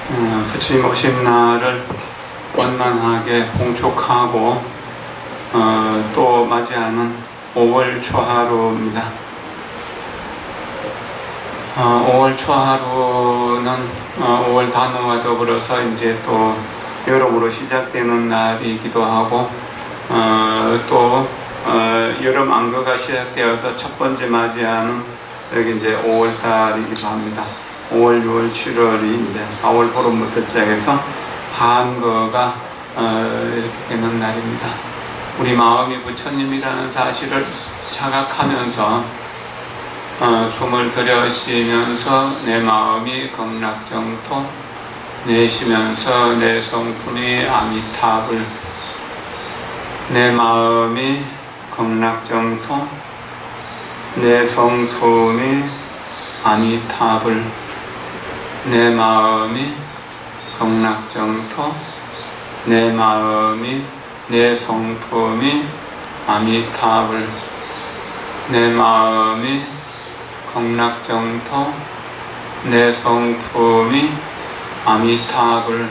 부처님 오신 날을 원만하게 봉축하고 또 맞이하는 5월 초하루입니다. 5월 초하루는 5월 단오와 더불어서 이제 또 여름으로 시작되는 날이기도 하고 또 여름 안거가 시작되어서 첫 번째 맞이하는 여기 이제 5월 달이기도 합니다. 5월, 6월, 7월이 이제 4월 보름부터 시작해서 한거가 이렇게 되는 날입니다. 우리 마음이 부처님이라는 사실을 자각하면서 숨을 들여쉬면서 내 마음이 극락정토, 내쉬면서 내 성품이 아미타불, 내 마음이 극락정토, 내 성품이 아미타불, 내 마음이 극락정토, 내 마음이 내 성품이 아미타불, 내 마음이 극락정토, 내 성품이 아미타불,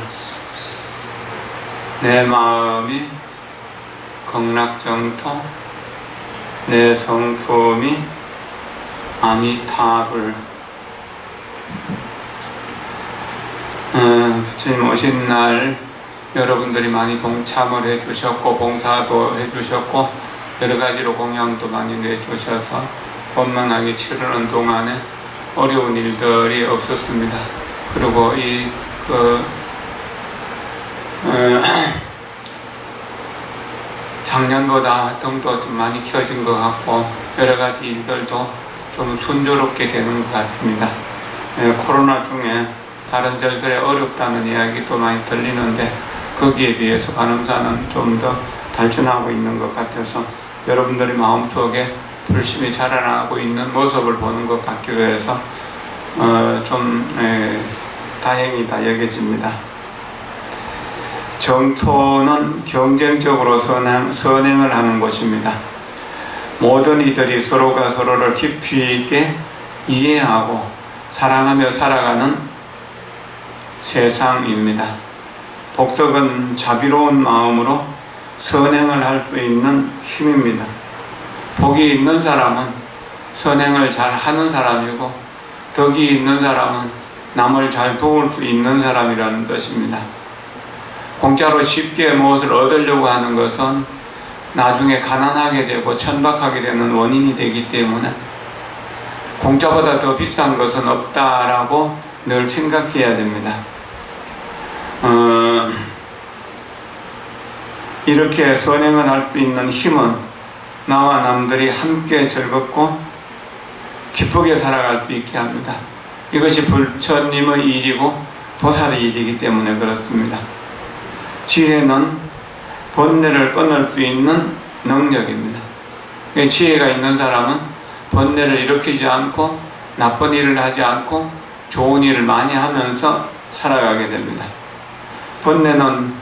내 마음이 극락정토, 내 성품이 아미타불. 부처님 오신 날 여러분들이 많이 동참을 해주셨고 봉사도 해주셨고 여러가지로 공양도 많이 내주셔서 원만하게 치르는 동안에 어려운 일들이 없었습니다. 그리고 작년보다 활동도 좀 많이 켜진 것 같고 여러가지 일들도 좀 순조롭게 되는 것 같습니다. 코로나 중에 다른 절들에 어렵다는 이야기도 많이 들리는데 거기에 비해서 관음사는 좀 더 발전하고 있는 것 같아서 여러분들이 마음속에 불심이 자라나고 있는 모습을 보는 것 같기도 해서 다행이다 여겨집니다. 정토는 경쟁적으로 선행을 하는 곳입니다. 모든 이들이 서로가 서로를 깊이 있게 이해하고 사랑하며 살아가는 세상입니다. 복덕은 자비로운 마음으로 선행을 할 수 있는 힘입니다. 복이 있는 사람은 선행을 잘 하는 사람이고 덕이 있는 사람은 남을 잘 도울 수 있는 사람이라는 뜻입니다. 공짜로 쉽게 무엇을 얻으려고 하는 것은 나중에 가난하게 되고 천박하게 되는 원인이 되기 때문에 공짜보다 더 비싼 것은 없다라고 늘 생각해야 됩니다. 이렇게 선행을 할 수 있는 힘은 나와 남들이 함께 즐겁고 기쁘게 살아갈 수 있게 합니다. 이것이 부처님의 일이고 보살의 일이기 때문에 그렇습니다. 지혜는 번뇌를 끊을 수 있는 능력입니다. 지혜가 있는 사람은 번뇌를 일으키지 않고 나쁜 일을 하지 않고 좋은 일을 많이 하면서 살아가게 됩니다. 번뇌는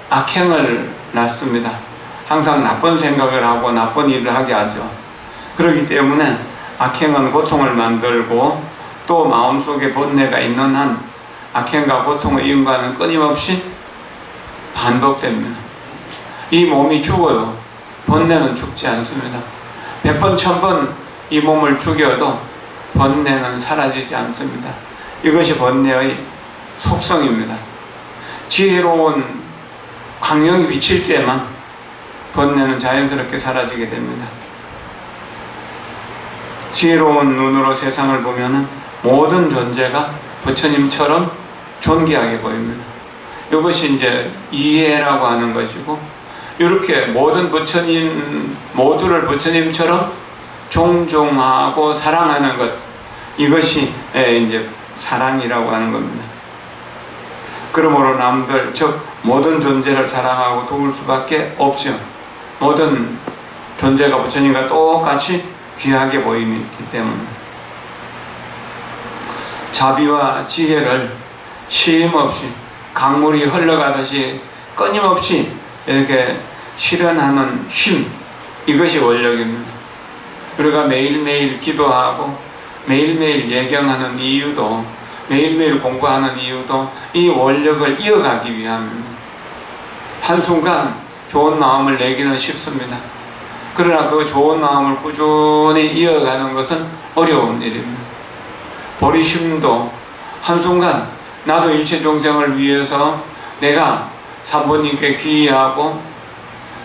악행을 낳습니다. 항상 나쁜 생각을 하고 나쁜 일을 하게 하죠. 그렇기 때문에 악행은 고통을 만들고 또 마음속에 번뇌가 있는 한 악행과 고통의 인과는 끊임없이 반복됩니다. 이 몸이 죽어도 번뇌는 죽지 않습니다. 100번, 1000번 이 몸을 죽여도 번뇌는 사라지지 않습니다. 이것이 번뇌의 속성입니다. 지혜로운 광명이 비칠 때만 번뇌는 자연스럽게 사라지게 됩니다. 지혜로운 눈으로 세상을 보면 모든 존재가 부처님처럼 존귀하게 보입니다. 이것이 이제 이해라고 하는 것이고 이렇게 모든 모두를 부처님처럼 존중하고 사랑하는 것, 이것이 이제 사랑이라고 하는 겁니다. 그러므로 남들, 즉 모든 존재를 사랑하고 도울 수밖에 없죠. 모든 존재가 부처님과 똑같이 귀하게 보이기 때문에 자비와 지혜를 쉼없이 강물이 흘러가듯이 끊임없이 이렇게 실현하는 힘, 이것이 원력입니다. 우리가 매일매일 기도하고 매일매일 예경하는 이유도 매일매일 공부하는 이유도 이 원력을 이어가기 위함입니다. 한순간 좋은 마음을 내기는 쉽습니다. 그러나 그 좋은 마음을 꾸준히 이어가는 것은 어려운 일입니다. 보리심도 한순간 나도 일체 종생을 위해서 내가 사부님께 귀의하고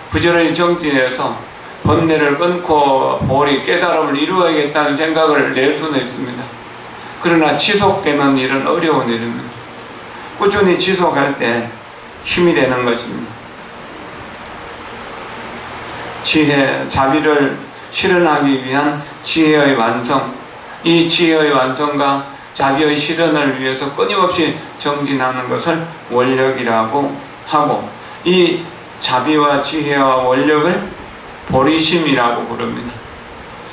부지런히 정진해서 번뇌를 끊고 보리 깨달음을 이루어야겠다는 생각을 낼 수는 있습니다. 그러나 지속되는 일은 어려운 일입니다. 꾸준히 지속할 때 힘이 되는 것입니다. 지혜, 자비를 실현하기 위한 지혜의 완성, 이 지혜의 완성과 자비의 실현을 위해서 끊임없이 정진하는 것을 원력이라고 하고, 이 자비와 지혜와 원력을 보리심이라고 부릅니다.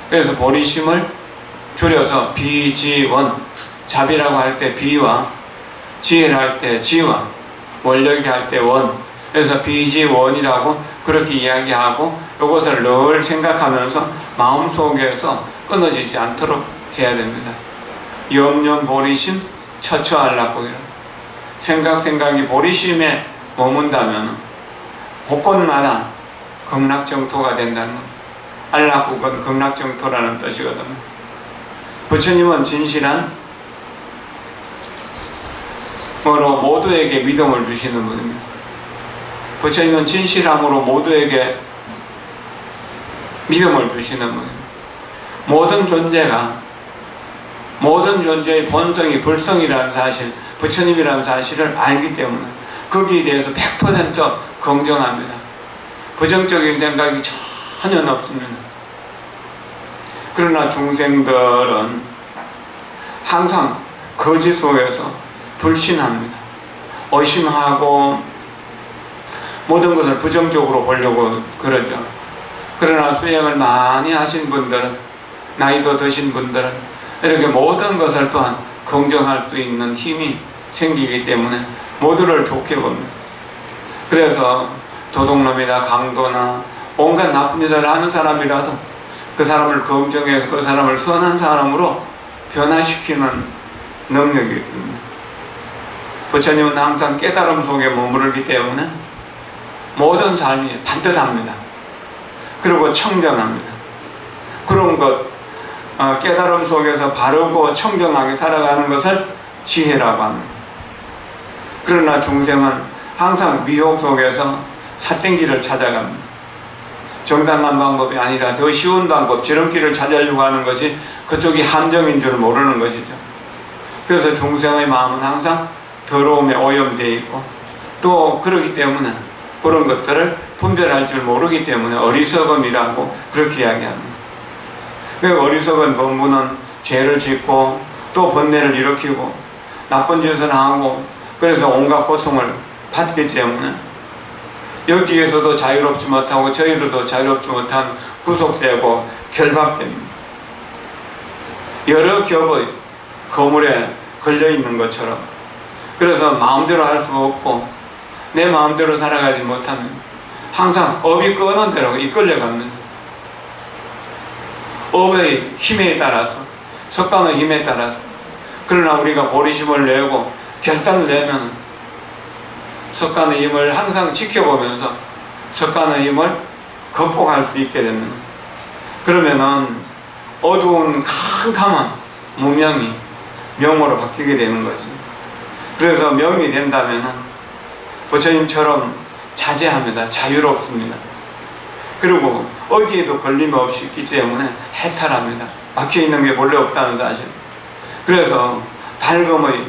그래서 보리심을 줄여서 비지원, 자비라고 할 때 비와, 지혜를 할 때 지와, 원력이라 할 때 원, 그래서 비지원이라고 그렇게 이야기하고, 이것을 늘 생각하면서 마음속에서 끊어지지 않도록 해야 됩니다. 염려 보리심 처처안락국이라, 생각이 보리심에 머문다면 곳곳마다 극락정토가 된다는 것. 안락국은 극락정토라는 뜻이거든요. 부처님은 진실한 모두에게 믿음을 주시는 분입니다. 부처님은 진실함으로 모두에게 믿음을 주시는 분입니다. 모든 존재의 본성이 불성이라는 사실, 부처님이라는 사실을 알기 때문에 거기에 대해서 100% 긍정합니다. 부정적인 생각이 전혀 없습니다. 그러나 중생들은 항상 거짓 속에서 불신합니다. 의심하고 모든 것을 부정적으로 보려고 그러죠. 그러나 수행을 많이 하신 분들은, 나이도 드신 분들은 이렇게 모든 것을 또한 긍정할 수 있는 힘이 생기기 때문에 모두를 좋게 봅니다. 그래서 도둑놈이나 강도나 온갖 나쁜 짓을 하는 사람이라도 그 사람을 긍정해서 그 사람을 선한 사람으로 변화시키는 능력이 있습니다. 부처님은 항상 깨달음 속에 머무르기 때문에 모든 삶이 반듯합니다. 그리고 청정합니다. 그런 것, 깨달음 속에서 바르고 청정하게 살아가는 것을 지혜라고 합니다. 그러나 중생은 항상 미혹 속에서 삿땡길을 찾아갑니다. 정당한 방법이 아니라 더 쉬운 방법, 지름길을 찾으려고 하는 것이 그쪽이 함정인 줄 모르는 것이죠. 그래서 중생의 마음은 항상 더러움에 오염되어 있고, 또 그렇기 때문에 그런 것들을 분별할 줄 모르기 때문에 어리석음이라고 그렇게 이야기합니다. 그 어리석은 범부는 죄를 짓고 또 번뇌를 일으키고 나쁜 짓을 하고, 그래서 온갖 고통을 받기 때문에 여기에서도 자유롭지 못하고 저희로도 자유롭지 못한 구속되고 결박됩니다. 여러 겹의 거물에 걸려있는 것처럼. 그래서 마음대로 할 수 없고 내 마음대로 살아가지 못하면 항상 업이 끄는 대로 이끌려갑니다. 업의 힘에 따라서, 석간의 힘에 따라서. 그러나 우리가 보리심을 내고 결단을 내면 석간의 힘을 항상 지켜보면서 석간의 힘을 극복할 수 있게 됩니다. 그러면은 어두운 캄캄한 무명이 명으로 바뀌게 되는 거지. 그래서 명이 된다면은 부처님처럼 자제합니다. 자유롭습니다. 그리고 어디에도 걸림 없이 있기 때문에 해탈합니다. 막혀있는 게 본래 없다는 사실. 그래서 밝음의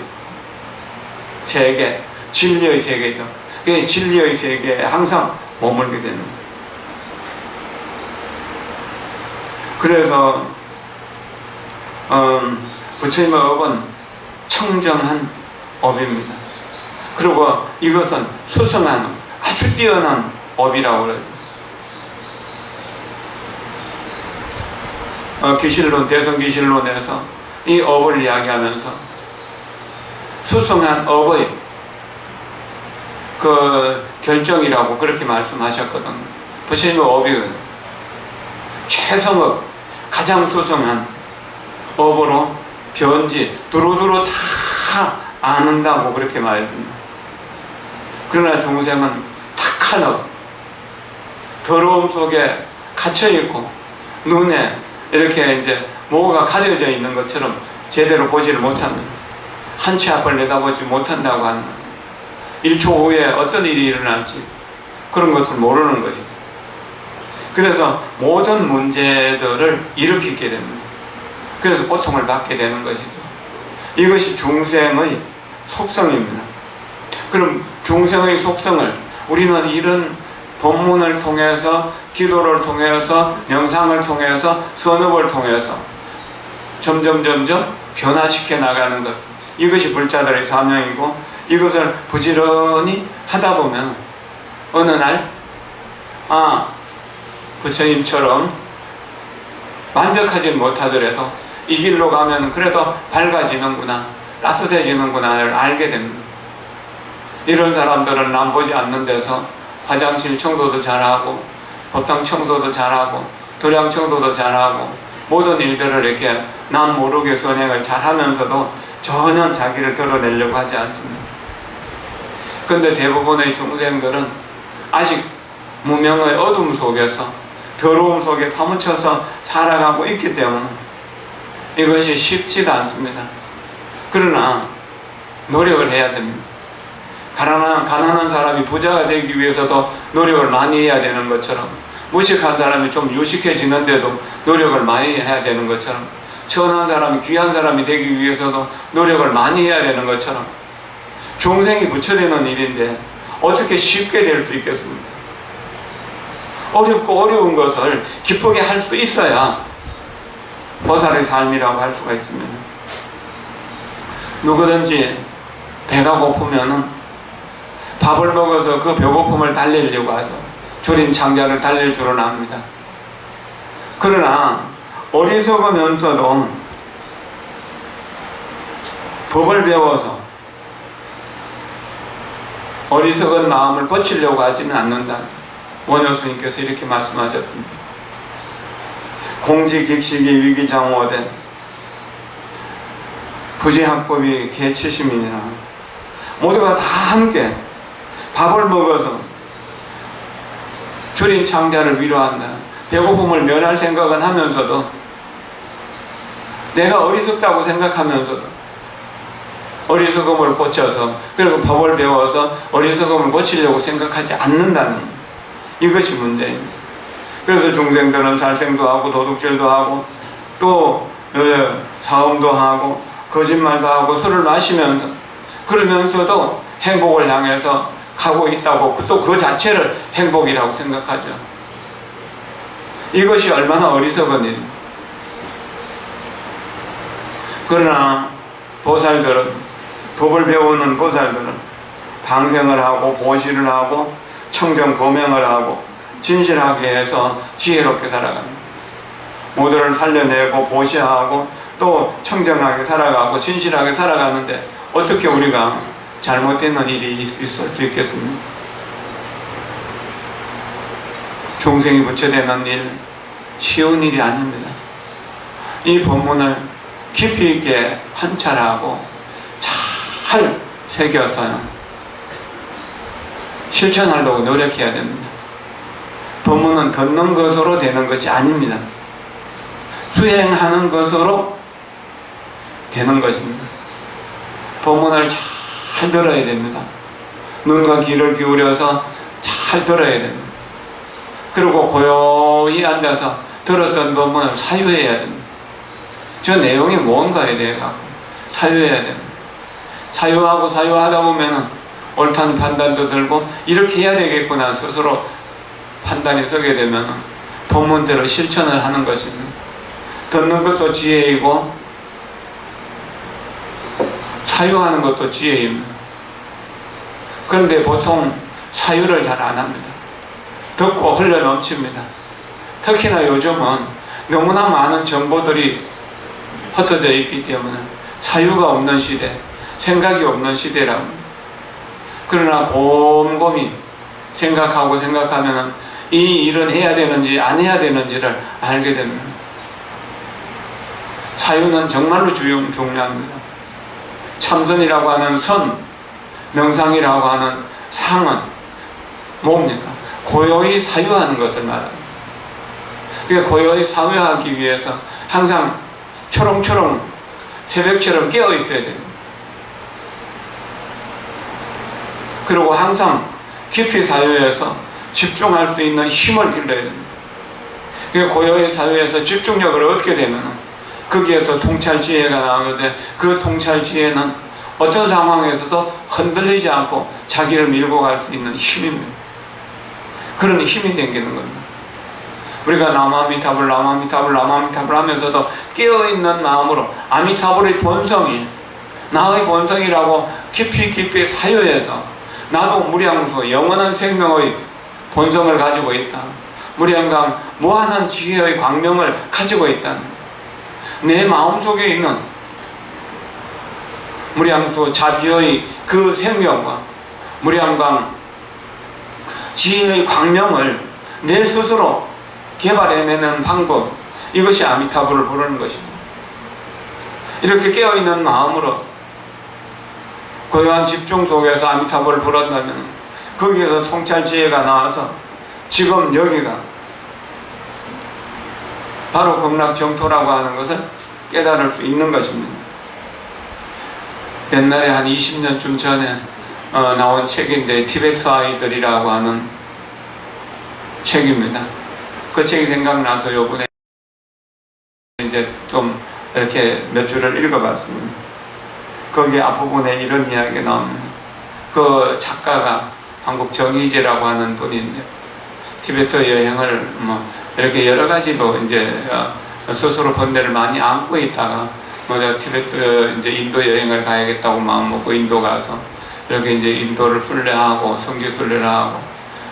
세계, 진리의 세계죠. 그 진리의 세계에 항상 머물게 됩니다. 그래서 부처님의 업은 청정한 업입니다. 그리고 이것은 수승한, 아주 뛰어난 업이라고 그래요. 기실론, 대성기실론에서 이 업을 이야기하면서 수승한 업의 그 결정이라고 그렇게 말씀하셨거든요. 부처님의 업이 최성업, 가장 수승한 업으로 변지 두루두루 다 다 아는다고 그렇게 말해줍니다. 그러나 중생은 탁한 업, 더러움 속에 갇혀있고 눈에 이렇게 이제 뭐가 가려져 있는 것처럼 제대로 보지를 못합니다. 한 치 앞을 내다보지 못한다고 하는 거예요. 1초 후에 어떤 일이 일어날지 그런 것을 모르는 것이죠. 그래서 모든 문제들을 일으키게 됩니다. 그래서 고통을 받게 되는 것이죠. 이것이 중생의 속성입니다. 그럼 중생의 속성을 우리는 이런 본문을 통해서, 기도를 통해서, 명상을 통해서, 선업을 통해서 점점 변화시켜 나가는 것, 이것이 불자들의 사명이고, 이것을 부지런히 하다 보면 어느 날 부처님처럼 만족하지 못하더라도 이 길로 가면 그래도 밝아지는구나, 따뜻해지는구나를 알게 됩니다. 이런 사람들은 남 보지 않는 데서 화장실 청소도 잘하고, 법당 청소도 잘하고, 도량 청소도 잘하고, 모든 일들을 이렇게 남 모르게 선행을 잘하면서도 전혀 자기를 드러내려고 하지 않습니다. 그런데 대부분의 중생들은 아직 무명의 어둠 속에서, 더러움 속에 파묻혀서 살아가고 있기 때문에 이것이 쉽지가 않습니다. 그러나 노력을 해야 됩니다. 가난한 사람이 부자가 되기 위해서도 노력을 많이 해야 되는 것처럼, 무식한 사람이 좀 유식해지는데도 노력을 많이 해야 되는 것처럼, 천한 사람이 귀한 사람이 되기 위해서도 노력을 많이 해야 되는 것처럼, 중생이 부처되는 일인데 어떻게 쉽게 될 수 있겠습니까? 어렵고 어려운 것을 기쁘게 할 수 있어야 보살의 삶이라고 할 수가 있습니다. 누구든지 배가 고프면은 밥을 먹어서 그 배고픔을 달래려고 하죠. 조린 창자를 달랠 줄은 압니다. 그러나 어리석으면서도 법을 배워서 어리석은 마음을 고치려고 하지는 않는다. 원효 스님께서 이렇게 말씀하셨습니다. 공지객식이 위기장호되 부지학법이 개치심이니라. 모두가 다 함께 밥을 먹어서 주린 창자를 위로한다. 배고픔을 면할 생각은 하면서도, 내가 어리석다고 생각하면서도 어리석음을 고쳐서, 그리고 법을 배워서 어리석음을 고치려고 생각하지 않는다는, 이것이 문제입니다. 그래서 중생들은 살생도 하고 도둑질도 하고 또 사음도 하고 거짓말도 하고 술을 마시면서, 그러면서도 행복을 향해서 가고 있다고, 또 그 자체를 행복이라고 생각하죠. 이것이 얼마나 어리석은 일입니다. 그러나 보살들은, 법을 배우는 보살들은 방생을 하고 보시를 하고 청정보명을 하고 진실하게 해서 지혜롭게 살아갑니다. 모두를 살려내고 보시하고 또 청정하게 살아가고 진실하게 살아가는데 어떻게 우리가 잘못되는 일이 있을 수 있겠습니까? 중생이 부처되는 일 쉬운 일이 아닙니다. 이 본문을 깊이 있게 관찰하고 잘 새겨서 실천하려고 노력해야 됩니다. 본문은 듣는 것으로 되는 것이 아닙니다. 수행하는 것으로 되는 것입니다. 본문을 잘 들어야 됩니다. 눈과 귀를 기울여서 잘 들어야 됩니다. 그리고 고요히 앉아서 들었던 본문을 사유해야 됩니다. 저 내용이 뭔가에 대해 사유해야 됩니다. 사유하고 사유하다 보면은 옳다는 판단도 들고, 이렇게 해야 되겠구나 스스로 판단이 서게 되면 본문대로 실천을 하는 것입니다. 듣는 것도 지혜이고 사유하는 것도 지혜입니다. 그런데 보통 사유를 잘 안 합니다. 듣고 흘러 넘칩니다. 특히나 요즘은 너무나 많은 정보들이 흩어져 있기 때문에 사유가 없는 시대, 생각이 없는 시대라고. 그러나 곰곰이 생각하면 이 일은 해야 되는지 안 해야 되는지를 알게 됩니다. 사유는 정말로 중요합니다. 참선이라고 하는 선, 명상이라고 하는 상은 뭡니까? 고요히 사유하는 것을 말합니다. 그러니까 고요히 사유하기 위해서 항상 초롱초롱 새벽처럼 깨어 있어야 됩니다. 그리고 항상 깊이 사유해서 집중할 수 있는 힘을 길러야 됩니다. 그러니까 고요히 사유해서 집중력을 얻게 되면 거기에서 통찰지혜가 나오는데, 그 통찰지혜는 어떤 상황에서도 흔들리지 않고 자기를 밀고 갈 수 있는 힘입니다. 그런 힘이 생기는 겁니다. 우리가 나무아미타불 하면서도 깨어있는 마음으로 아미타불의 본성이 나의 본성이라고 깊이 사유해서 나도 무량수 영원한 생명의 본성을 가지고 있다, 무량강 무한한 지혜의 광명을 가지고 있다는, 내 마음속에 있는 무량수 자비의 그 생명과 무량강 지혜의 광명을 내 스스로 개발해내는 방법, 이것이 아미타불을 부르는 것입니다. 이렇게 깨어있는 마음으로 고요한 집중 속에서 아미타불을 부른다면 거기에서 통찰지혜가 나와서 지금 여기가 바로 극락정토라고 하는 것을 깨달을 수 있는 것입니다. 옛날에 한 20년쯤 전에 나온 책인데, 티베트 아이들이라고 하는 책입니다. 그 책이 생각나서 요번에 이제 좀 이렇게 몇 줄을 읽어봤습니다. 거기 앞부분에 이런 이야기가 나옵니다. 그 작가가 한국 정희재라고 하는 분인데, 티베트 여행을 이렇게 여러 가지로 이제 스스로 번뇌를 많이 안고 있다가 티베트 이제 인도 여행을 가야겠다고 마음 먹고 인도 가서 이렇게 이제 인도를 순례하고 성지 순례를 하고,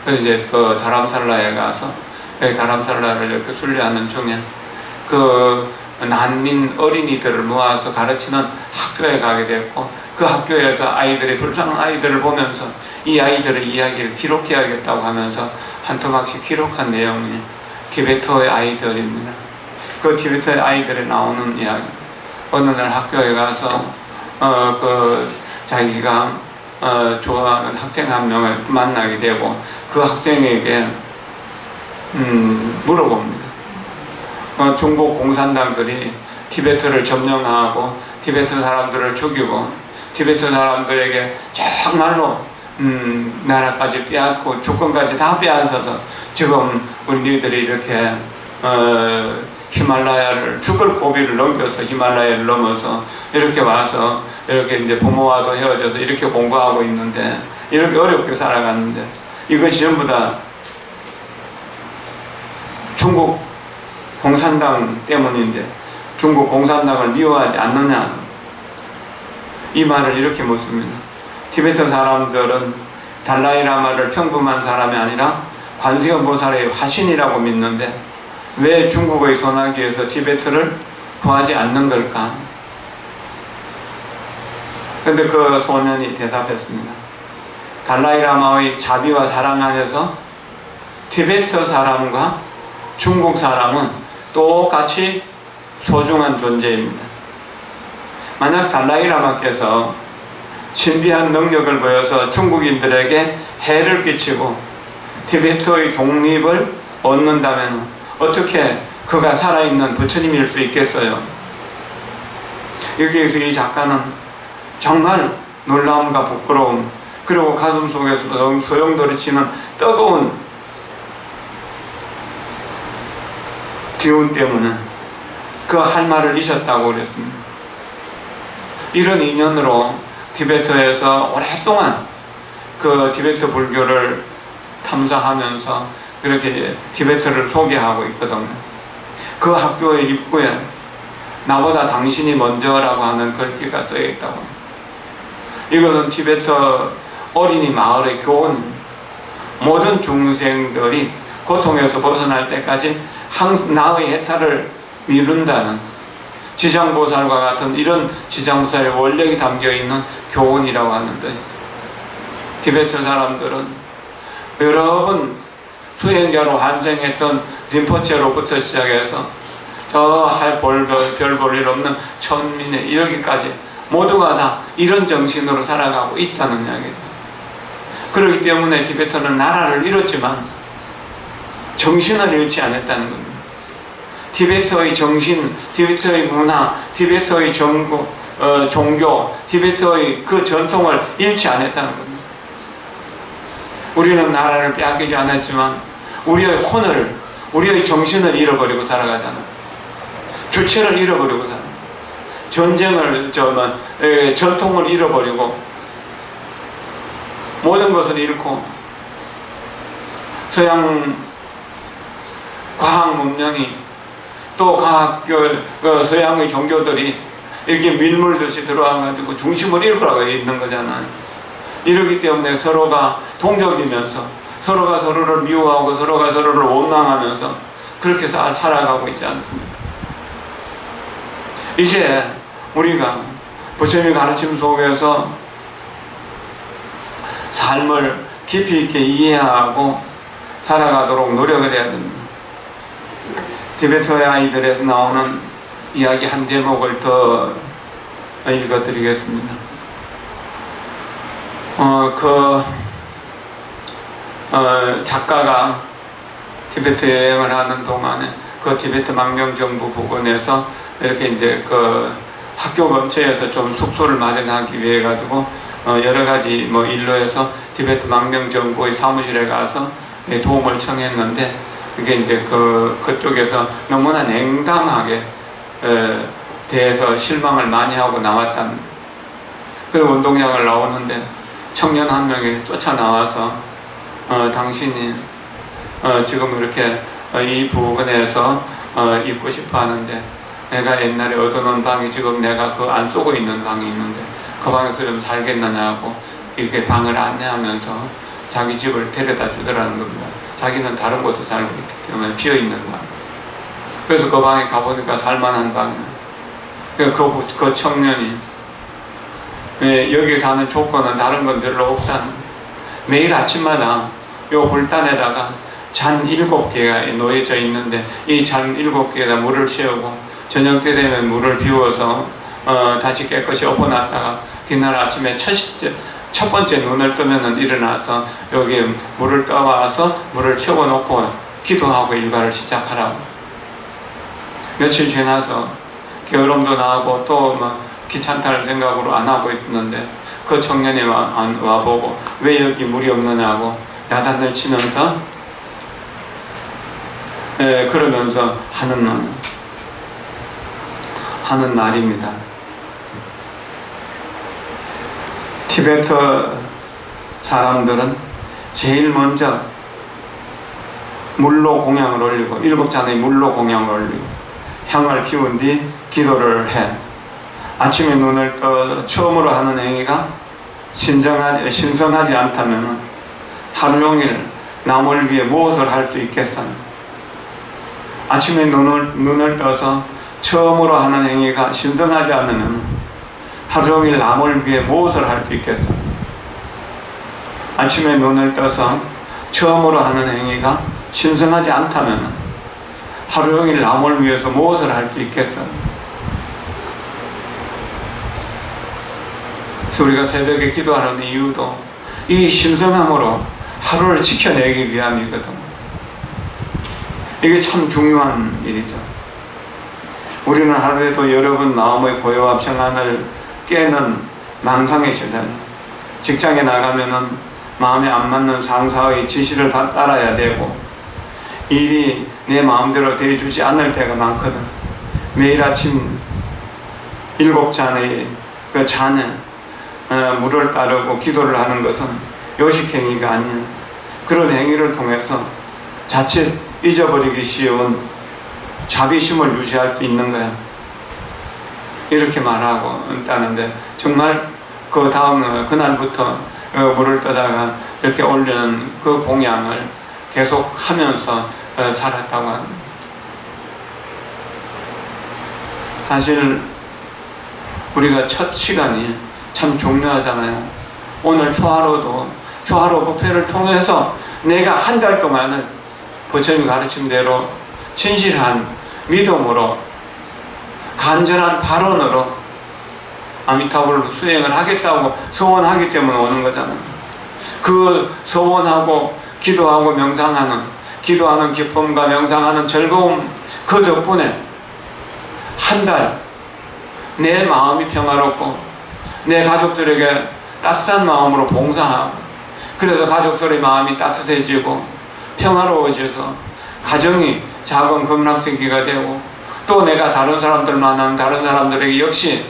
이제 그 다람살라에 가서 다람살라를 이렇게 순례하는 중에 그 난민 어린이들을 모아서 가르치는 학교에 가게 됐고, 그 학교에서 아이들이 불쌍한 아이들을 보면서 이 아이들의 이야기를 기록해야겠다고 하면서 한 토막씩 기록한 내용이 티베트의 아이들입니다. 그 티베트의 아이들이 나오는 이야기. 어느 날 학교에 가서 그 자기가 좋아하는 학생 한 명을 만나게 되고, 그 학생에게 물어봅니다. 중국 공산당들이 티베트를 점령하고 티베트 사람들을 죽이고 티베트 사람들에게 정말로 나라까지 빼앗고 주권까지 다 빼앗아서 지금 우리 너희들이 이렇게 히말라야를 죽을 고비를 넘겨서 히말라야를 넘어서 이렇게 와서 이렇게 이제 부모와도 헤어져서 이렇게 공부하고 있는데, 이렇게 어렵게 살아갔는데 이것이 전부 다 중국 공산당 때문인데 중국 공산당을 미워하지 않느냐, 이 말을 이렇게 묻습니다. 티베트 사람들은 달라이라마를 평범한 사람이 아니라 관세음보살의 화신이라고 믿는데 왜 중국의 소나기에서 티베트를 구하지 않는 걸까? 그런데 그 소년이 대답했습니다. 달라이라마의 자비와 사랑 안에서 티베트 사람과 중국 사람은 똑같이 소중한 존재입니다. 만약 달라이라마께서 신비한 능력을 보여서 중국인들에게 해를 끼치고 티베트의 독립을 얻는다면 어떻게 그가 살아있는 부처님일 수 있겠어요? 여기에서 이 작가는 정말 놀라움과 부끄러움, 그리고 가슴 속에서도 소용돌이치는 뜨거운 기운 때문에 그 할 말을 잊었다고 그랬습니다. 이런 인연으로 티베트에서 오랫동안 그 티베트 불교를 탐사하면서 그렇게 티베트를 소개하고 있거든요. 그 학교의 입구에 나보다 당신이 먼저라고 하는 글귀가 쓰여 있다고. 이것은 티베트 어린이 마을의 교훈, 모든 중생들이 고통에서 벗어날 때까지 나의 해탈을 미룬다는 지장보살과 같은 이런 지장보살의 원력이 담겨있는 교훈이라고 하는 뜻이죠. 티베트 사람들은 여러 번 수행자로 환생했던 림포체로부터 시작해서 저 별 볼 일 없는 천민에 여기까지 모두가 다 이런 정신으로 살아가고 있다는 이야기죠. 그렇기 때문에 티베트는 나라를 잃었지만 정신을 잃지 않았다는 겁니다. 티베트의 정신, 티베트의 문화, 티베트의 종교, 티베트의 그 전통을 잃지 않았다는 겁니다. 우리는 나라를 빼앗기지 않았지만 우리의 혼을, 우리의 정신을 잃어버리고 살아가잖아요. 주체를 잃어버리고 살아요. 전쟁을, 전통을 잃어버리고 모든 것을 잃고 서양 과학 문명이 또 서양의 종교들이 이렇게 밀물듯이 들어와가지고 중심을 잃고 있는 거잖아요. 이러기 때문에 서로가 동족이면서 서로가 서로를 미워하고 서로가 서로를 원망하면서 그렇게 살아가고 있지 않습니까? 이제 우리가 부처님의 가르침 속에서 삶을 깊이 있게 이해하고 살아가도록 노력을 해야 됩니다. 티베트의 아이들에서 나오는 이야기 한 대목을 더 읽어드리겠습니다. 작가가 티베트 여행을 하는 동안에 그 티베트 망명정부 부근에서 이렇게 이제 그 학교 근처에서 좀 숙소를 마련하기 위해 가지고 여러 가지 일로 해서 티베트 망명정부의 사무실에 가서 도움을 청했는데 그게 이제 그쪽에서 너무나 냉담하게 대해서 실망을 많이 하고 나왔다는. 그리고 운동장을 나오는데 청년 한 명이 쫓아나와서 당신이 지금 이렇게 이 부근에서 있고 싶어 하는데 내가 옛날에 얻어놓은 방이 지금 내가 그 안 쏘고 있는 방이 있는데 그 방에서 좀 살겠느냐고 이렇게 방을 안내하면서 자기 집을 데려다 주더라는 겁니다. 자기는 다른 곳에 살고 있기 때문에 비어있는 방. 그래서 그 방에 가보니까 살만한 방이에요. 그 청년이 여기 사는 조건은 다른 건 별로 없다는, 매일 아침마다 요 불단에다가 잔 7개가 놓여져 있는데 이 잔 7개에다 물을 채우고 저녁 때 되면 물을 비워서 다시 깨끗이 엎어놨다가 뒷날 아침에 첫 번째 눈을 뜨면은 일어나서 여기 물을 떠와서 물을 채워놓고 기도하고 일과를 시작하라고. 며칠 지나서 게으름도 나고 또 귀찮다는 생각으로 안 하고 있었는데 그 청년이 와보고 왜 여기 물이 없느냐고 야단을 치면서 그러면서 하는 말입니다. 티베트 사람들은 제일 먼저 물로 공양을 올리고 7잔의 물로 공양을 올리고 향을 피운 뒤 기도를 해. 아침에 눈을 떠 처음으로 하는 행위가 신성하지 않다면 하루 종일 남을 위해 무엇을 할 수 있겠어? 아침에 눈을 떠서 처음으로 하는 행위가 신성하지 않으면 하루 종일 남을 위해 무엇을 할 수 있겠어? 아침에 눈을 떠서 처음으로 하는 행위가 신성하지 않다면 하루 종일 남을 위해서 무엇을 할 수 있겠어? 그래서 우리가 새벽에 기도하는 이유도 이 신성함으로 하루를 지켜내기 위함이거든. 이게 참 중요한 일이죠. 우리는 하루에도 여러 번 마음의 고요와 평안을 깨는 망상에 시달려. 직장에 나가면은 마음에 안 맞는 상사의 지시를 다 따라야 되고 일이 내 마음대로 되어주지 않을 때가 많거든. 매일 아침 7잔의 그 잔에 물을 따르고 기도를 하는 것은 요식행위가 아니야. 그런 행위를 통해서 자칫 잊어버리기 쉬운 자비심을 유지할 수 있는 거야. 이렇게 말하고 있다는데 정말 그 다음 그날부터 물을 떠다가 이렇게 올리는 그 공양을 계속 하면서 살았다고 합니다. 사실 우리가 첫 시간이 참 중요하잖아요. 오늘 초하루도 초하루 법회를 통해서 내가 한 달 동안을 부처님 가르침대로 진실한 믿음으로 간절한 발언으로 아미타불 수행을 하겠다고 소원하기 때문에 오는 거잖아요. 그 소원하고 기도하고 명상하는, 기도하는 기쁨과 명상하는 즐거움, 그 덕분에 한 달 내 마음이 평화롭고 내 가족들에게 따뜻한 마음으로 봉사하고, 그래서 가족들의 마음이 따뜻해지고 평화로워져서 가정이 작은 극락세계가 되고, 또 내가 다른 사람들 만나면 다른 사람들에게 역시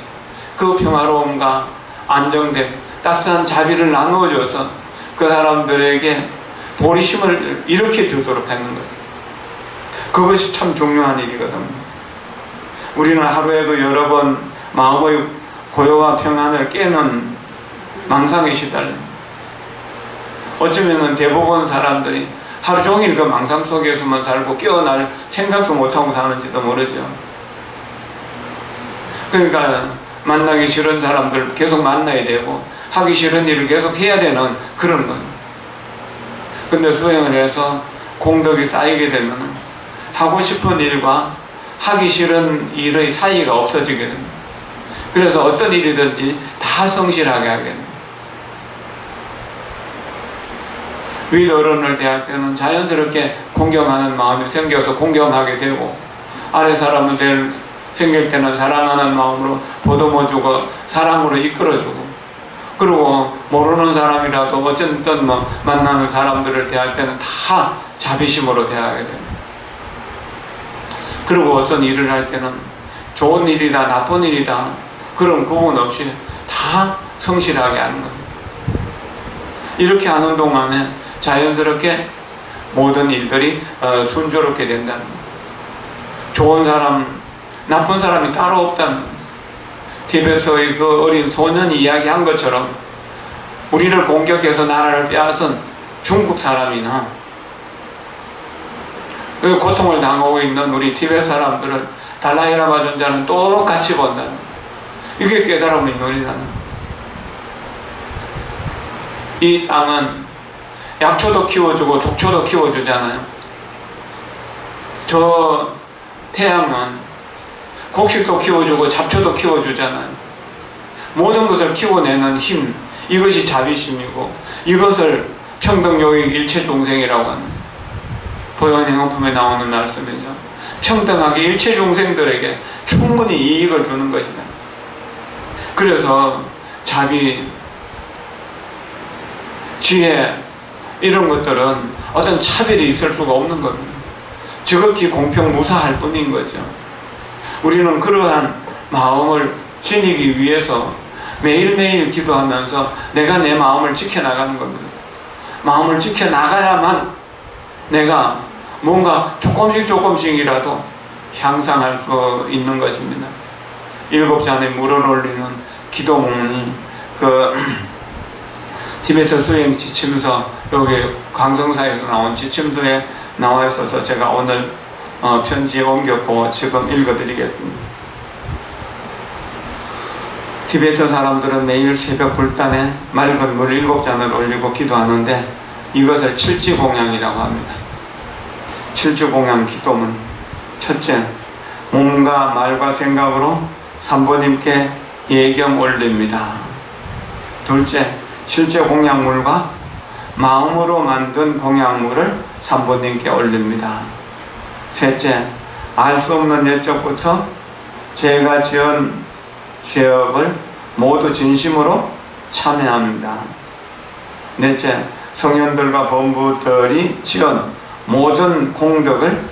그 평화로움과 안정됨, 따뜻한 자비를 나누어줘서 그 사람들에게 보리심을 일으켜 주도록 하는 거예요. 그것이 참 중요한 일이거든요. 우리는 하루에도 여러 번 마음의 고요와 평안을 깨는 망상에 시달려. 어쩌면 대부분 사람들이 하루 종일 그 망상 속에서만 살고 깨어날 생각도 못하고 사는지도 모르죠. 그러니까 만나기 싫은 사람들 계속 만나야 되고 하기 싫은 일을 계속 해야 되는 그런 거예요. 근데 수행을 해서 공덕이 쌓이게 되면 하고 싶은 일과 하기 싫은 일의 사이가 없어지게 됩니다. 그래서 어떤 일이든지 다 성실하게 하게 됩니다. 윗 어른을 대할 때는 자연스럽게 공경하는 마음이 생겨서 공경하게 되고, 아래 사람을 생길 때는 사랑하는 마음으로 보듬어주고 사랑으로 이끌어주고, 그리고 모르는 사람이라도 어쨌든 만나는 사람들을 대할 때는 다 자비심으로 대하게 됩니다. 그리고 어떤 일을 할 때는 좋은 일이다 나쁜 일이다 그런 구분 없이 다 성실하게 하는 겁니다. 이렇게 하는 동안에 자연스럽게 모든 일들이 순조롭게 된다는 겁니다. 좋은 사람, 나쁜 사람이 따로 없다는 겁니다. 티베트의 그 어린 소년이 이야기한 것처럼 우리를 공격해서 나라를 빼앗은 중국 사람이나 그 고통을 당하고 있는 우리 티베트 사람들을 달라이라마 존자는 똑같이 본다는 거예요. 이게 깨달음의 논리라는 거예요. 이 땅은 약초도 키워주고 독초도 키워주잖아요. 저 태양은 곡식도 키워주고 잡초도 키워주잖아요. 모든 것을 키워내는 힘, 이것이 자비심이고 이것을 평등요익 일체중생이라고 하는 보현행어품에 나오는 말씀이죠. 평등하게 일체중생들에게 충분히 이익을 주는 것이다. 그래서 자비, 지혜 이런 것들은 어떤 차별이 있을 수가 없는 겁니다. 지극히 공평무사할 뿐인 거죠. 우리는 그러한 마음을 지니기 위해서 매일매일 기도하면서 내가 내 마음을 지켜나가는 겁니다. 마음을 지켜나가야만 내가 뭔가 조금씩이라도 향상할 수 있는 것입니다. 7잔에 물을 올리는 기도문이 티베트 수행 지침서, 여기 강성사에서 나온 지침서에 나와 있어서 제가 오늘 편지에 옮겼고 지금 읽어드리겠습니다. 티베트 사람들은 매일 새벽 불단에 맑은 물 7잔을 올리고 기도하는데 이것을 칠지공양이라고 합니다. 칠지공양 기도문, 첫째, 몸과 말과 생각으로 산부님께 예경 올립니다. 둘째, 실제 공양물과 마음으로 만든 공양물을 산부님께 올립니다. 셋째, 알 수 없는 옛적부터 제가 지은 죄업을 모두 진심으로 참회합니다. 넷째, 성현들과 범부들이 지은 모든 공덕을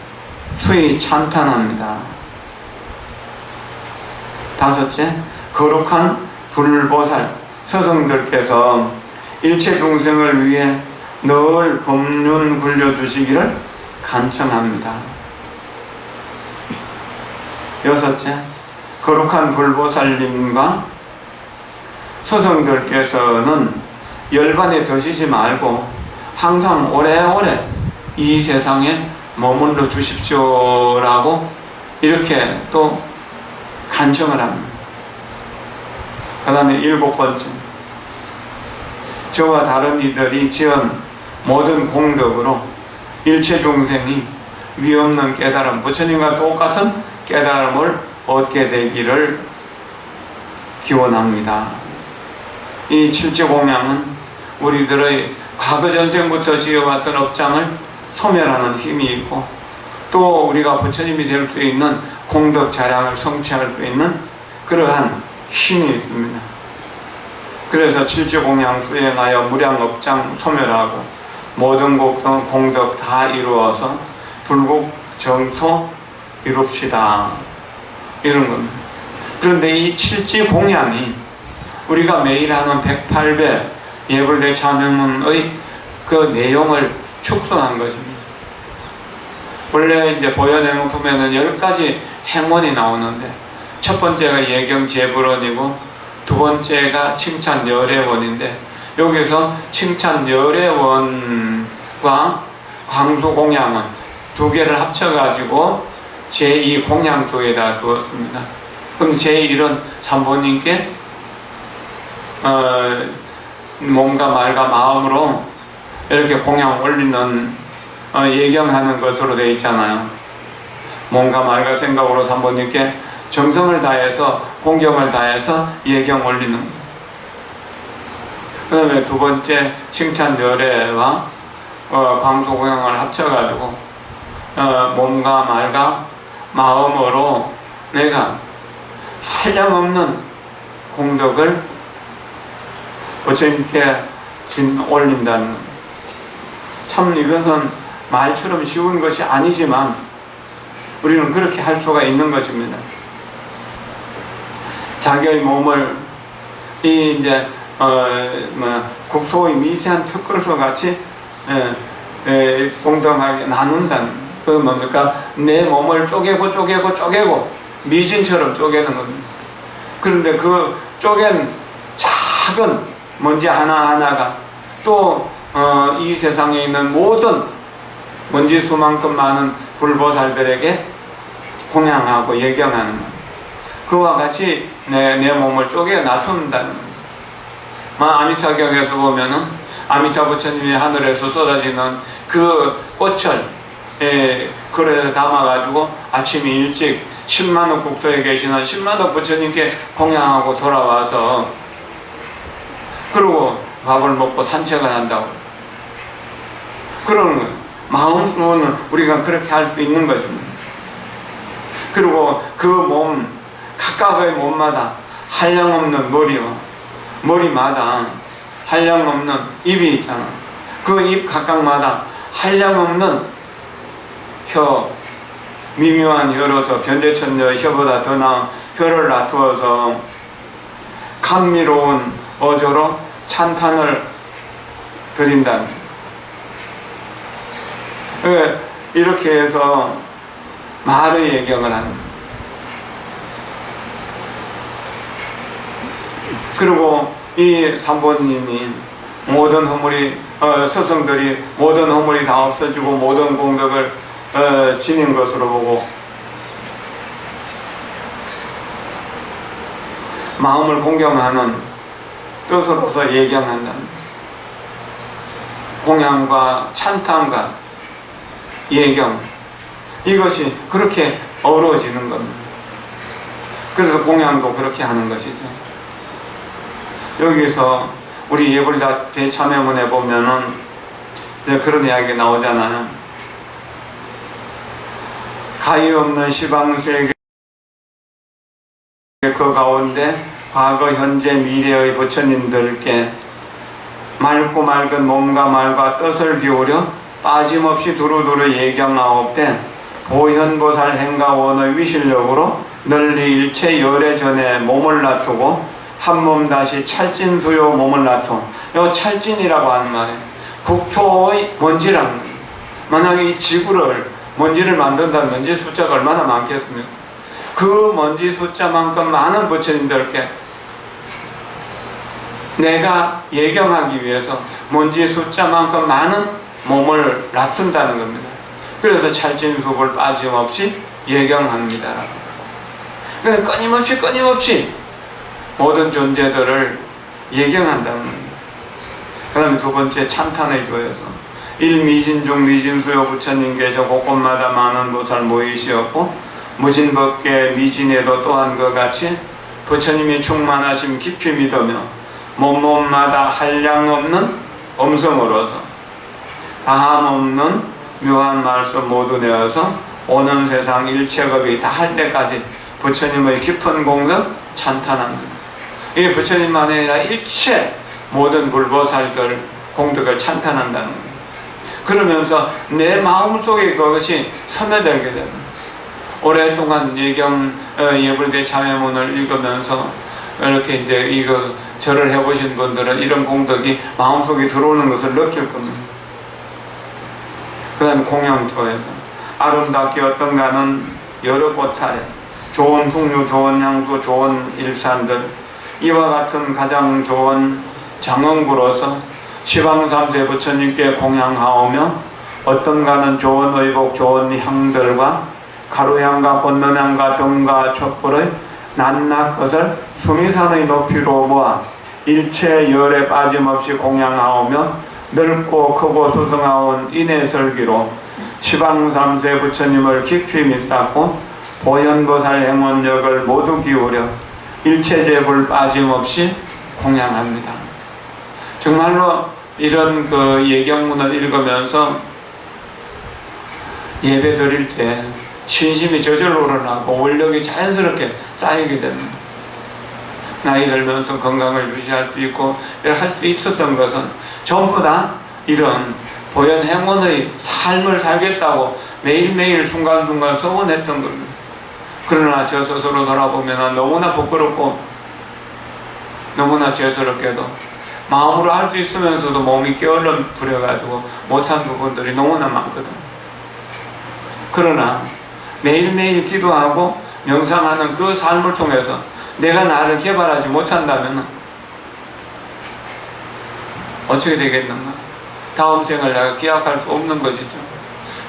수히 찬탄합니다. 다섯째, 거룩한 불보살 서성들께서 일체 중생을 위해 늘 법륜 굴려주시기를 간청합니다. 여섯째, 거룩한 불보살님과 서성들께서는 열반에 드시지 말고 항상 오래오래 이 세상에 머물러 주십시오라고 이렇게 또 간청을 합니다. 그 다음에 7번째, 저와 다른 이들이 지은 모든 공덕으로 일체 중생이 위없는 깨달음, 부처님과 똑같은 깨달음을 얻게 되기를 기원합니다. 이 칠지공양은 우리들의 과거 전생부터 지어왔던 업장을 소멸하는 힘이 있고, 또 우리가 부처님이 될 수 있는 공덕 자량을 성취할 수 있는 그러한 힘이 있습니다. 그래서 칠지공양 수행하여 무량업장 소멸하고 모든 공덕 다 이루어서 불국 정토 이룹시다, 이런 겁니다. 그런데 이 칠지공양이 우리가 매일 하는 108배 예불대 참여문의 그 내용을 축소한 것입니다. 원래 이제 보현행문품에는 10가지 행원이 나오는데, 첫 번째가 예경제불원이고 두 번째가 칭찬열애원인데, 여기서 칭찬열애원과 광수공양은 두 개를 합쳐가지고 제2공양조에다 두었습니다. 그럼 제1은 삼보님께 몸과 말과 마음으로 이렇게 공양 올리는 예경하는 것으로 되어 있잖아요. 몸과 말과 생각으로 삼보님께 정성을 다해서 공경을 다해서 예경 올리는. 그 다음에 두 번째 칭찬열애와 광수공양을 합쳐가지고 몸과 말과 마음으로 내가 한량없는 공덕을 부처님께 올린다는 것. 참 이것은 말처럼 쉬운 것이 아니지만 우리는 그렇게 할 수가 있는 것입니다. 자기의 몸을 이제 국토의 미세한 턱그릇과 같이 동등하게 나눈다는, 그 뭡니까? 내 몸을 쪼개고 미진처럼 쪼개는 겁니다. 그런데 그 쪼갠 작은 먼지 하나하나가 또 이 세상에 있는 모든 먼지 수만큼 많은 불보살들에게 공양하고 예경하는 것. 그와 같이 내 몸을 쪼개 놔둔다는 것. 아미타경에서 보면은 아미타 부처님이 하늘에서 쏟아지는 그 꽃을 그릇에 담아가지고 아침 일찍 10만억 국토에 계시는 10만억 부처님께 공양하고 돌아와서 그리고 밥을 먹고 산책을 한다고. 그런 마음으로는 우리가 그렇게 할 수 있는 것입니다. 그리고 그 몸, 각각의 몸마다 한량없는 머리와 머리마다 한량없는 입이 있잖아. 그 입 각각마다 한량없는 혀, 미묘한 혀로서 변대천녀의 혀보다 더 나은 혀를 놔두어서 감미로운 어조로 찬탄을 드린다는. 이렇게 해서 말의 예경을 하는. 그리고 이 삼보님이 모든 허물이 스승들이 모든 허물이 다 없어지고 모든 공덕을 지닌 것으로 보고 마음을 공경하는 뜻으로서 예경한다는. 공양과 찬탄과 예경, 이것이 그렇게 어우러지는 겁니다. 그래서 공양도 그렇게 하는 것이죠. 여기서 우리 예불다 대참여문에 보면은 그런 이야기 나오잖아요. 가히 없는 시방세계 그 가운데 과거, 현재, 미래의 부처님들께 맑고 맑은 몸과 말과 뜻을 기울여 빠짐없이 두루두루 예경하옵되 보현보살 행가원의 위실력으로 널리 일체 열애 전에 몸을 낮추고 한 몸 다시 찰진수요 몸을 낮춰. 이 찰진이라고 하는 말이에요. 국토의 먼지라는 거예요. 만약에 이 지구를 먼지를 만든다면 먼지 숫자가 얼마나 많겠습니까? 그 먼지 숫자만큼 많은 부처님들께 내가 예경하기 위해서 먼지 숫자만큼 많은 몸을 놔둔다는 겁니다. 그래서 찰진수를 빠짐없이 예경합니다. 그러니까 끊임없이 모든 존재들을 예경한다는 겁니다. 그 다음에 두 번째 찬탄의 조여서 일미진중 미진수요 부처님께서 곳곳마다 많은 보살 모이시었고 무진법계 미진에도 또한 그같이 부처님이 충만하심 깊이 믿으며 몸몸마다 한량없는 음성으로서 다함없는 묘한 말씀 모두 내어서 오는 세상 일체급이 다 할 때까지 부처님의 깊은 공덕 찬탄합니다. 이게 부처님만이 아니라 일체 모든 불보살들 공덕을 찬탄한다는 거예요. 그러면서 내 마음속에 그것이 스며들게 됩니다. 오랫동안 예불대 참여문을 읽으면서 이렇게 이제 이거 절을 해보신 분들은 이런 공덕이 마음속에 들어오는 것을 느낄 겁니다. 그 다음에 공양토에서 아름답게 어떤가는 여러 꽃아래 좋은 풍류, 좋은 향수, 좋은 일산들 이와 같은 가장 좋은 장엄구로서 시방삼세 부처님께 공양하오며 어떤가는 좋은 의복, 좋은 향들과 가루향과 권능향과 등과 촛불의 낱낱 것을 수미산의 높이로 모아 일체 열에 빠짐없이 공양하오며 넓고 크고 수승하온 인해설기로 시방삼세 부처님을 깊이 믿사고 보현보살 행원력을 모두 기울여 일체제불 빠짐없이 공양합니다. 정말로 이런 그 예경문을 읽으면서 예배 드릴 때 신심이 저절로 우러나고 원력이 자연스럽게 쌓이게 됩니다. 나이 들면서 건강을 유지할 수 있고 할 수 있었던 것은 전부 다 이런 보현 행원의 삶을 살겠다고 매일매일 순간순간 소원했던 겁니다. 그러나 저 스스로 돌아보면 너무나 부끄럽고 너무나 죄스럽게도 마음으로 할 수 있으면서도 몸이 게을름 부려가지고 못한 부분들이 너무나 많거든. 그러나 매일매일 기도하고 명상하는 그 삶을 통해서 내가 나를 개발하지 못한다면 어떻게 되겠는가? 다음 생을 내가 기약할 수 없는 것이죠.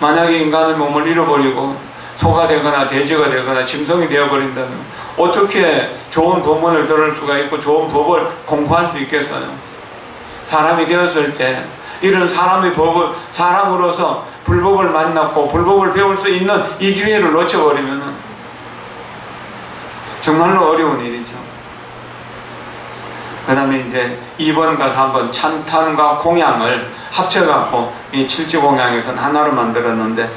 만약에 인간의 몸을 잃어버리고 소가 되거나 돼지가 되거나 짐승이 되어버린다면 어떻게 좋은 법문을 들을 수가 있고 좋은 법을 공부할 수 있겠어요? 사람이 되었을 때 이런 사람으로서 불법을 만났고 불법을 배울 수 있는 이 기회를 놓쳐버리면 정말로 어려운 일이죠. 그 다음에 이제 2번과 3번 찬탄과 공양을 합쳐갖고 이 칠지공양에서는 하나로 만들었는데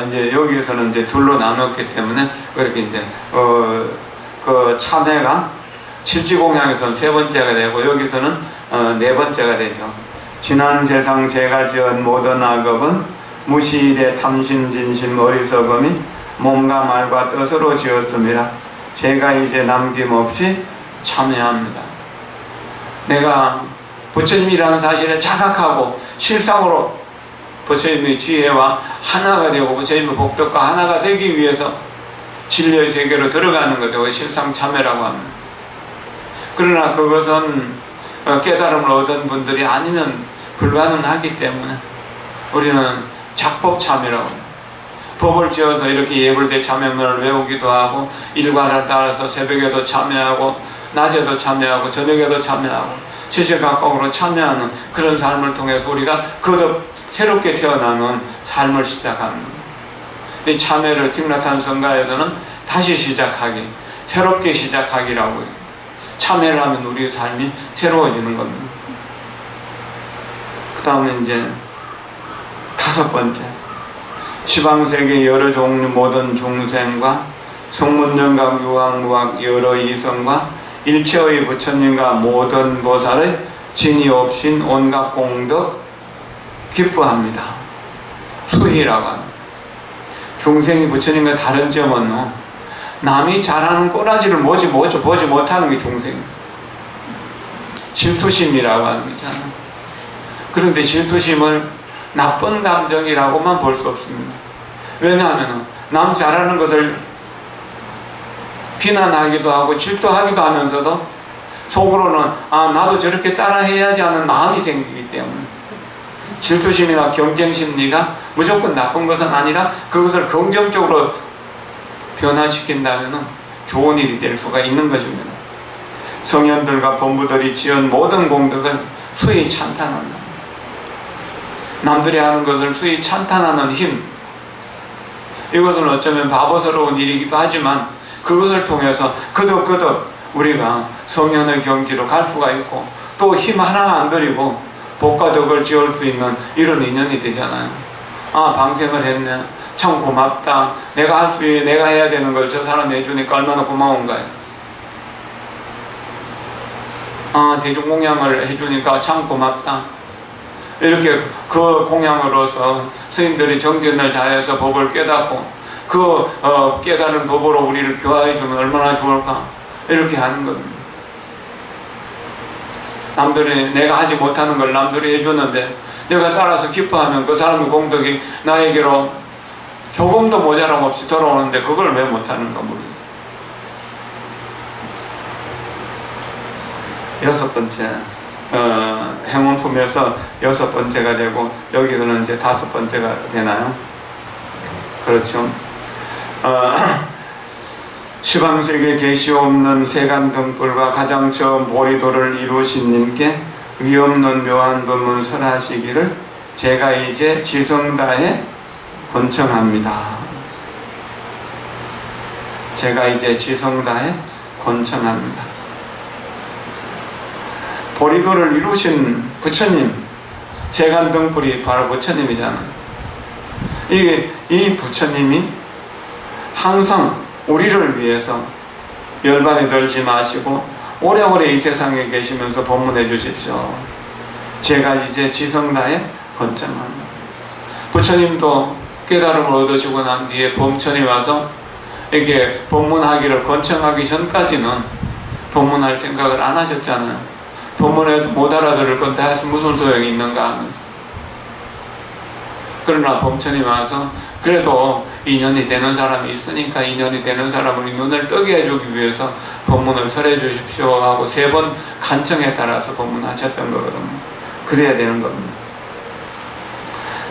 이제 여기에서는 이제 둘로 나눴기 때문에 그렇게 이제 그 참회가 칠지공양에서는 3번째가 되고 여기서는 4번째가 되죠. 지난 세상 제가 지은 모든 악업은 무시일에 탐심진심 어리석음이 몸과 말과 뜻으로 지었습니다. 제가 이제 남김없이 참회합니다. 내가 부처님이라는 사실에 자각하고 실상으로 부처님의 지혜와 하나가 되고 부처님의 복덕과 하나가 되기 위해서 진리의 세계로 들어가는 것도 실상 참회라고 합니다. 그러나 그것은 깨달음을 얻은 분들이 아니면 불가능하기 때문에 우리는 작법 참회라고 합니다. 법을 지어서 이렇게 예불대 참회문을 외우기도 하고 일과를 따라서 새벽에도 참회하고 낮에도 참회하고 저녁에도 참회하고 시시각각으로 참회하는 그런 삶을 통해서 우리가 거듭 새롭게 태어나는 삶을 시작합니다. 이 참회를 틱나탄 성가에서는 다시 시작하기, 새롭게 시작하기라고 해요. 참회를 하면 우리의 삶이 새로워지는 겁니다. 그 다음에 이제 5번째 시방세계 여러 종류 모든 중생과 성문정각 유학무학 여러 이성과 일체의 부처님과 모든 보살의 진이 없인 온갖 공덕 기뻐합니다. 수희라고 합니다. 중생이 부처님과 다른 점은 남이 잘하는 꼬라지를 보지 못하는 게 중생입니다. 질투심이라고 하는 거잖아요. 그런데 질투심을 나쁜 감정이라고만 볼 수 없습니다. 왜냐하면 남 잘하는 것을 비난하기도 하고 질투하기도 하면서도 속으로는 나도 저렇게 따라해야지 하는 마음이 생기기 때문에 질투심이나 경쟁심리가 무조건 나쁜 것은 아니라 그것을 긍정적으로 변화시킨다면 좋은 일이 될 수가 있는 것입니다. 성현들과 본부들이 지은 모든 공덕을 수히 찬탄한다. 남들이 하는 것을 수히 찬탄하는 힘, 이것은 어쩌면 바보스러운 일이기도 하지만 그것을 통해서 거듭 우리가 성령의 경지로 갈 수가 있고 또 힘 하나 안 들이고 복과 덕을 지을 수 있는 이런 인연이 되잖아요. 아, 방생을 했네, 참 고맙다, 내가 해야 되는 걸 저 사람이 해주니까 얼마나 고마운가요. 아, 대중공양을 해주니까 참 고맙다. 이렇게 그 공양으로서 스님들이 정진을 잘해서 법을 깨닫고 그 깨달은 법으로 우리를 교화해주면 얼마나 좋을까, 이렇게 하는 겁니다. 남들이 내가 하지 못하는 걸 남들이 해주는데 내가 따라서 기뻐하면 그 사람의 공덕이 나에게로 조금도 모자람 없이 돌아오는데 그걸 왜 못하는가 모르겠어요. 여섯 번째, 행운품에서 여섯 번째가 되고 여기서는 이제 다섯 번째가 되나요? 그렇죠. 시방세계 계시 없는 세간 등불과 가장 처음 보리도를 이루신 님께 위없는 묘한 법문 설하시기를 제가 이제 지성다해 권청합니다. 제가 이제 지성다해 권청합니다. 보리도를 이루신 부처님, 세간 등불이 바로 부처님이잖아요. 이 부처님이 항상 우리를 위해서 열반에 들지 마시고 오래오래 이 세상에 계시면서 법문해 주십시오. 제가 이제 지성다해 권청합니다. 부처님도 깨달음을 얻으시고 난 뒤에 범천이 와서 이렇게 법문하기를 권청하기 전까지는 법문할 생각을 안 하셨잖아요. 법문해도 못 알아들을 건데 하여튼 무슨 소용이 있는가 하면서. 그러나 범천이 와서 그래도 인연이 되는 사람이 있으니까 인연이 되는 사람을 눈을 뜨게 해주기 위해서 법문을 설해 주십시오 하고 3번 간청에 따라서 법문하셨던 거거든요. 그래야 되는 겁니다.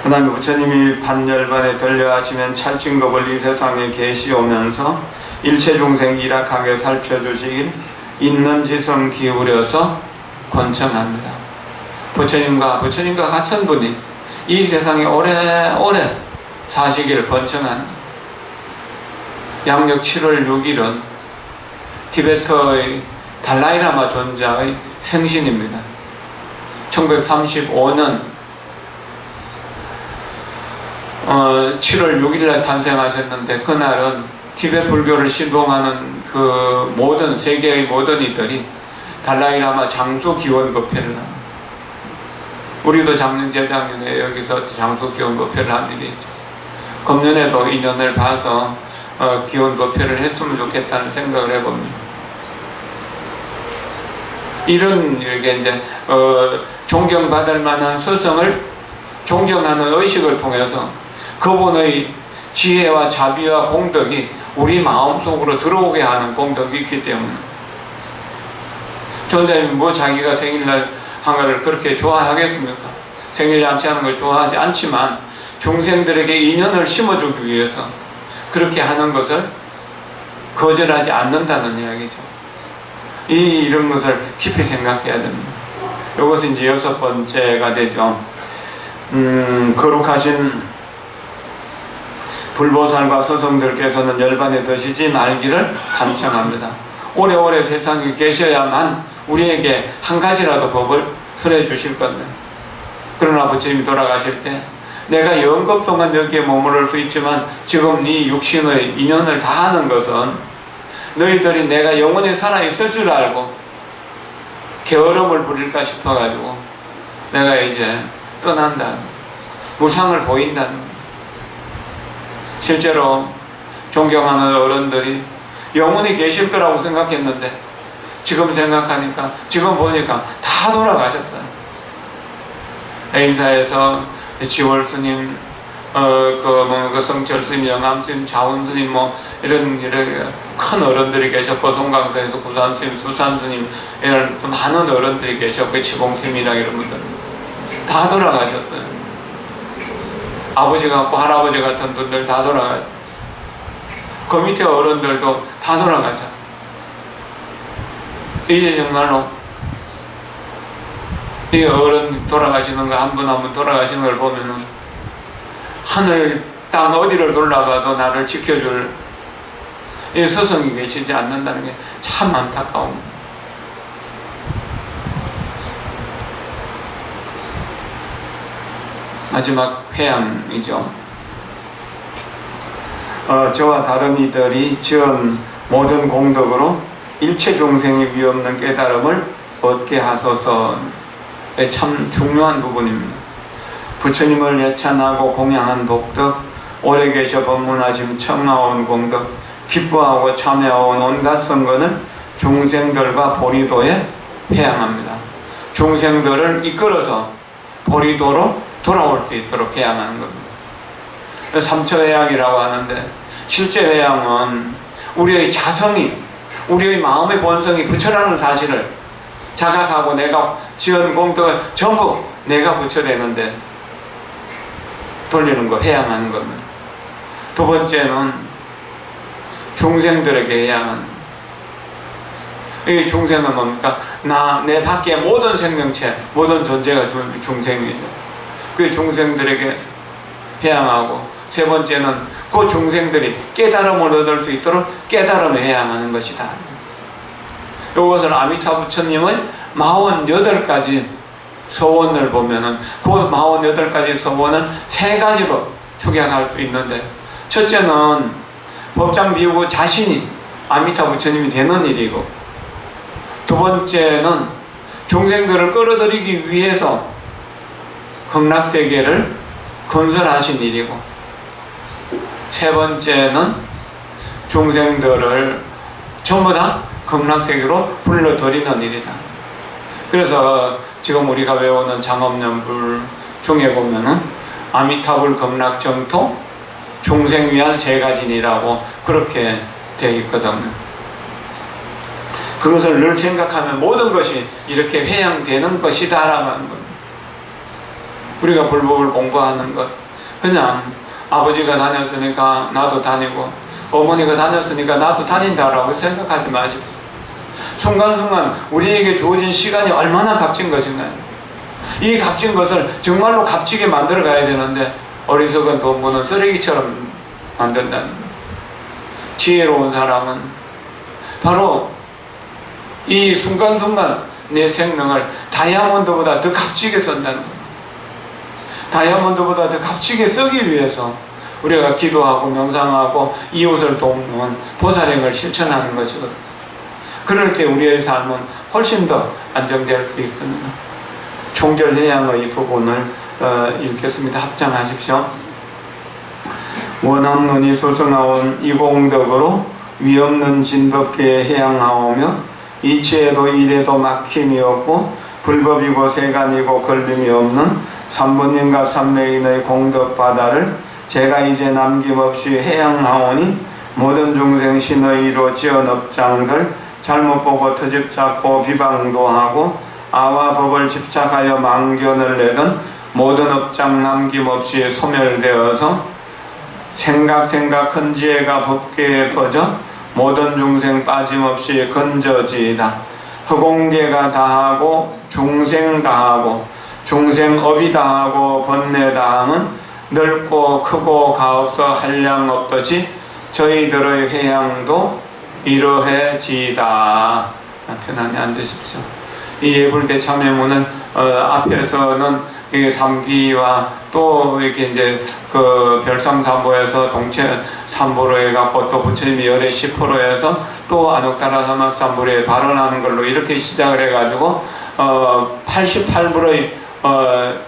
그 다음에 부처님이 반열반에 들려하시면 찰진겁을 이 세상에 계시오면서 일체중생 일악하게 살펴주시길 있는 지성 기울여서 권청합니다. 부처님과 같은 분이 이 세상에 오래오래 사시기를 권청한 양력 7월 6일은 티베트의 달라이라마 존자의 생신입니다. 1935년 7월 6일날 탄생하셨는데 그날은 티베트 불교를 시동하는 그 모든 세계의 모든 이들이 달라이라마 장수 기원 법회를 합니다. 우리도 작년 재작년에 여기서 장수 기원 법회를 한 일이 있죠. 금년에도 인연을 봐서 기원 법회를 했으면 좋겠다는 생각을 해봅니다. 이런 이렇게 이제 존경받을 만한 스승을 존경하는 의식을 통해서 그분의 지혜와 자비와 공덕이 우리 마음속으로 들어오게 하는 공덕이 있기 때문에 존자님이 뭐 자기가 생일날 한 거를 그렇게 좋아하겠습니까? 생일잔치 하는 걸 좋아하지 않지만 중생들에게 인연을 심어주기 위해서 그렇게 하는 것을 거절하지 않는다는 이야기죠. 이런 것을 깊이 생각해야 됩니다. 이것은 이제 6번째가 되죠. 거룩하신 불보살과 서성들께서는 열반에 드시지 말기를 간청합니다. 오래오래 세상에 계셔야만 우리에게 한 가지라도 법을 설해 주실 건데, 그러나 부처님이 돌아가실 때 내가 영겁 동안 여기에 머무를 수 있지만 지금 네 육신의 인연을 다하는 것은 너희들이 내가 영원히 살아있을 줄 알고 게으름을 부릴까 싶어가지고 내가 이제 떠난다, 무상을 보인다. 실제로 존경하는 어른들이 영원히 계실 거라고 생각했는데 지금 생각하니까, 지금 보니까 다 돌아가셨어요. 애인사에서 지월 스님, 성철 스님, 영암 스님, 자원 스님, 이런 큰 어른들이 계셨고, 송강사에서 구산 스님, 수산 스님, 이런 많은 어른들이 계셨고, 지봉 스님이랑 이런 분들 다 돌아가셨어요. 아버지 같고 할아버지 같은 분들 다 돌아가죠. 그 밑에 어른들도 다 돌아가죠. 이제 정말로 이 어른 돌아가시는 거, 한 분 한 분 돌아가시는 걸 보면은 하늘 땅 어디를 돌아가도 나를 지켜줄 이 스승이 계시지 않는다는 게 참 안타까웁니다. 마지막 회양이죠. 저와 다른 이들이 지은 모든 공덕으로 일체 종생의 위없는 깨달음을 얻게 하소서의 참 중요한 부분입니다. 부처님을 예찬하고 공양한 복덕, 오래 계셔 법문하심 청하온 공덕, 기뻐하고 참여하온 온갖 선건을 중생들과 보리도에 회양합니다. 중생들을 이끌어서 보리도로 돌아올 수 있도록 회양하는 겁니다. 삼처회양이라고 하는데, 실제 회양은 우리의 자성이, 우리의 마음의 본성이 부처라는 사실을 자각하고 내가 지은 공덕을 전부 내가 부처되는데 돌리는 거, 회양하는 겁니다. 두 번째는 중생들에게 회양하는, 이 중생은 뭡니까? 내 밖에 모든 생명체, 모든 존재가 중생이죠. 그 중생들에게 회양하고, 세 번째는 그 중생들이 깨달음을 얻을 수 있도록 깨달음에 회양하는 것이다. 이것을 아미타 부처님의 48가지 서원을 보면은 그 48가지 서원을 세 가지로 축약할 수 있는데, 첫째는 법장 비우고 자신이 아미타 부처님이 되는 일이고, 두 번째는 중생들을 끌어들이기 위해서 극락세계를 건설하신 일이고, 세 번째는 중생들을 전부 다 극락세계로 불러들이는 일이다. 그래서 지금 우리가 외우는 장엄연불 중에 보면은 아미타불 극락정토 중생 위한 세 가지니라고 그렇게 되어 있거든요. 그것을 늘 생각하면 모든 것이 이렇게 회양되는 것이다 라고 하는 겁니다. 우리가 불법을 공부하는 것, 그냥 아버지가 다녔으니까 나도 다니고 어머니가 다녔으니까 나도 다닌다라고 생각하지 마십시오. 순간순간 우리에게 주어진 시간이 얼마나 값진 것인가요? 이 값진 것을 정말로 값지게 만들어 가야 되는데 어리석은 돈부는 쓰레기처럼 만든다는 거예요. 지혜로운 사람은 바로 이 순간순간 내 생명을 다이아몬드보다 더 값지게 쓴다는 거예요. 다이아몬드보다 더 값지게 쓰기 위해서 우리가 기도하고 명상하고 이웃을 돕는 보살행을 실천하는 것이거든요. 그럴 때 우리의 삶은 훨씬 더 안정될 수 있습니다. 총결해양의 부분을 읽겠습니다. 합장하십시오. 원함론이 수승하온 이공덕으로 위없는 진법계에 해양하오며 이치에도 일에도 막힘이 없고 불법이고 세간이고 걸림이 없는 삼부님과 삼매인의 공덕 바다를 제가 이제 남김없이 해양하오니 모든 중생 신의로 지은 업장들 잘못 보고 트집 잡고 비방도 하고 아와 법을 집착하여 망견을 내던 모든 업장 남김없이 소멸되어서 생각 큰 지혜가 법계에 퍼져 모든 중생 빠짐없이 건져지이다. 허공계가 다하고 중생 다하고 중생업이 다하고 번뇌 다함은 넓고 크고 가없어 한량 없듯이 저희들의 회양도 이러해지이다. 편안히 앉으십시오. 이 예불대 참회문을 앞에서는 이게 삼기와 또 이렇게 이제 그 별상삼보에서 동체 삼보로 해갖고 또 부처님이 열애 10호로 해서 또 안옥다라 사막삼보로에 발언하는 걸로 이렇게 시작을 해가지고 88부의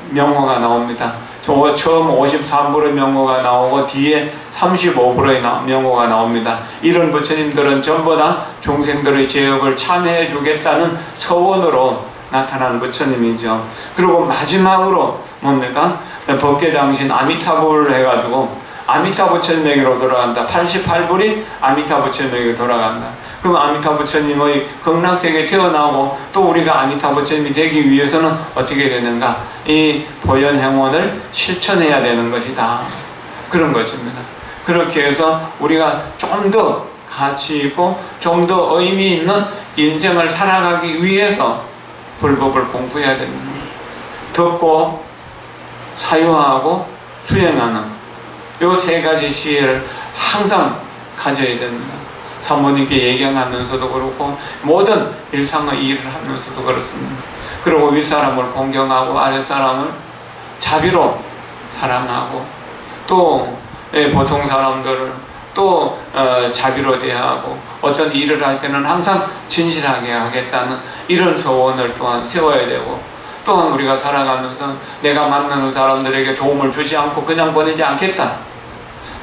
명호가 나옵니다. 처음 53부의 명호가 나오고 뒤에 35부의 명호가 나옵니다. 이런 부처님들은 전부 다 중생들의 죄업을 참여해 주겠다는 서원으로 나타난 부처님이죠. 그리고 마지막으로 뭡니까? 법계장신 아미타불을 해가지고 아미타 부처님에게로 돌아간다. 88불이 아미타 부처님에게 돌아간다. 그럼 아미타 부처님의 극락세계에 태어나고 또 우리가 아미타 부처님이 되기 위해서는 어떻게 되는가? 이 보현행원을 실천해야 되는 것이다. 그런 것입니다. 그렇게 해서 우리가 좀 더 가치 있고 좀 더 의미 있는 인생을 살아가기 위해서 불법을 공부해야 됩니다. 듣고 사유하고 수행하는 이 세 가지 지혜를 항상 가져야 됩니다. 사모님께 얘기하면서도 그렇고 모든 일상의 일을 하면서도 그렇습니다. 그리고 윗사람을 공경하고 아랫사람을 자비로 사랑하고 또 보통 사람들을 또 자비로 대하고 어떤 일을 할 때는 항상 진실하게 하겠다는 이런 소원을 또한 세워야 되고, 또한 우리가 살아가면서 내가 만나는 사람들에게 도움을 주지 않고 그냥 보내지 않겠다.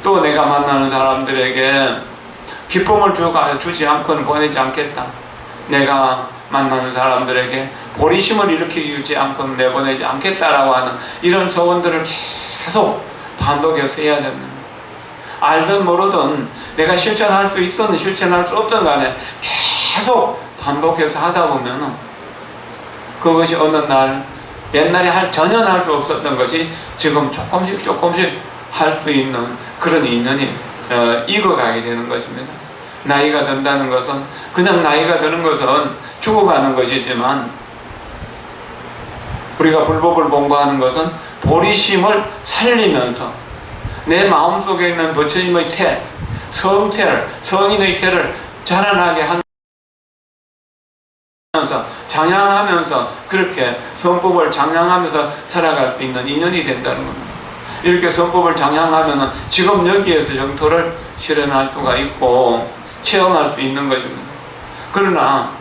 또 내가 만나는 사람들에게 기쁨을 주지 않고는 보내지 않겠다. 내가 만나는 사람들에게 보리심을 일으키지 않고는 내보내지 않겠다라고 하는 이런 소원들을 계속 반복해서 해야 됩니다. 알든 모르든 내가 실천할 수 있든 실천할 수 없든 간에 계속 반복해서 하다 보면 그것이 어느 날 옛날에 전혀 할 수 없었던 것이 지금 조금씩 할 수 있는 그런 인연이 익어가게 되는 것입니다. 나이가 든다는 것은 그냥 나이가 드는 것은 죽어가는 것이지만, 우리가 불법을 공부하는 것은 보리심을 살리면서 내 마음속에 있는 부처님의 태, 성인의 태를 자라나게 하면서 장양하면서 그렇게 성법을 장양하면서 살아갈 수 있는 인연이 된다는 겁니다. 이렇게 성법을 장양하면 지금 여기에서 정토를 실현할 수가 있고 체험할 수 있는 것입니다. 그러나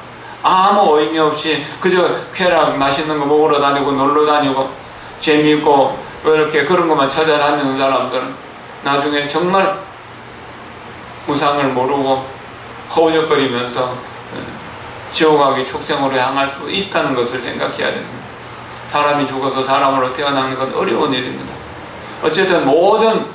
아무 의미 없이 그저 쾌락 맛있는 거 먹으러 다니고 놀러 다니고 재미있고 이렇게 그런 것만 찾아다니는 사람들은 나중에 정말 우상을 모르고 허우적거리면서 지옥하기 축생으로 향할 수 있다는 것을 생각해야 됩니다. 사람이 죽어서 사람으로 태어나는 건 어려운 일입니다. 어쨌든 모든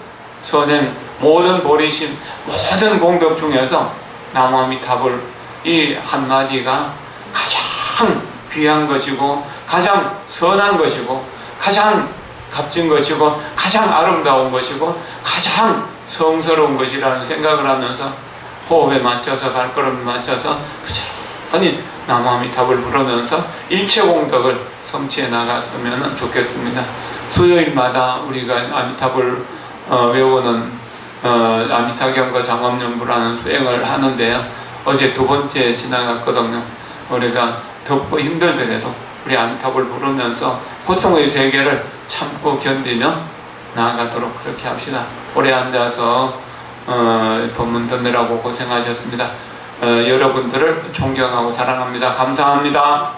선행, 모든 보리심, 모든 공덕 중에서 나무아미타불 이 한마디가 가장 귀한 것이고 가장 선한 것이고 가장 값진 것이고 가장 아름다운 것이고 가장 성스러운 것이라는 생각을 하면서 호흡에 맞춰서 발걸음에 맞춰서 부지런히 나무아미타불 부르면서 일체 공덕을 성취해 나갔으면 좋겠습니다. 수요일마다 우리가 아미타불 외우는 아미타경과 장엄연부라는 수행을 하는데요. 어제 두 번째 지나갔거든요. 우리가 덥고 힘들더라도 우리 아미타불 부르면서 고통의 세계를 참고 견디며 나아가도록 그렇게 합시다. 오래 앉아서 법문 듣느라고 고생하셨습니다. 여러분들을 존경하고 사랑합니다. 감사합니다.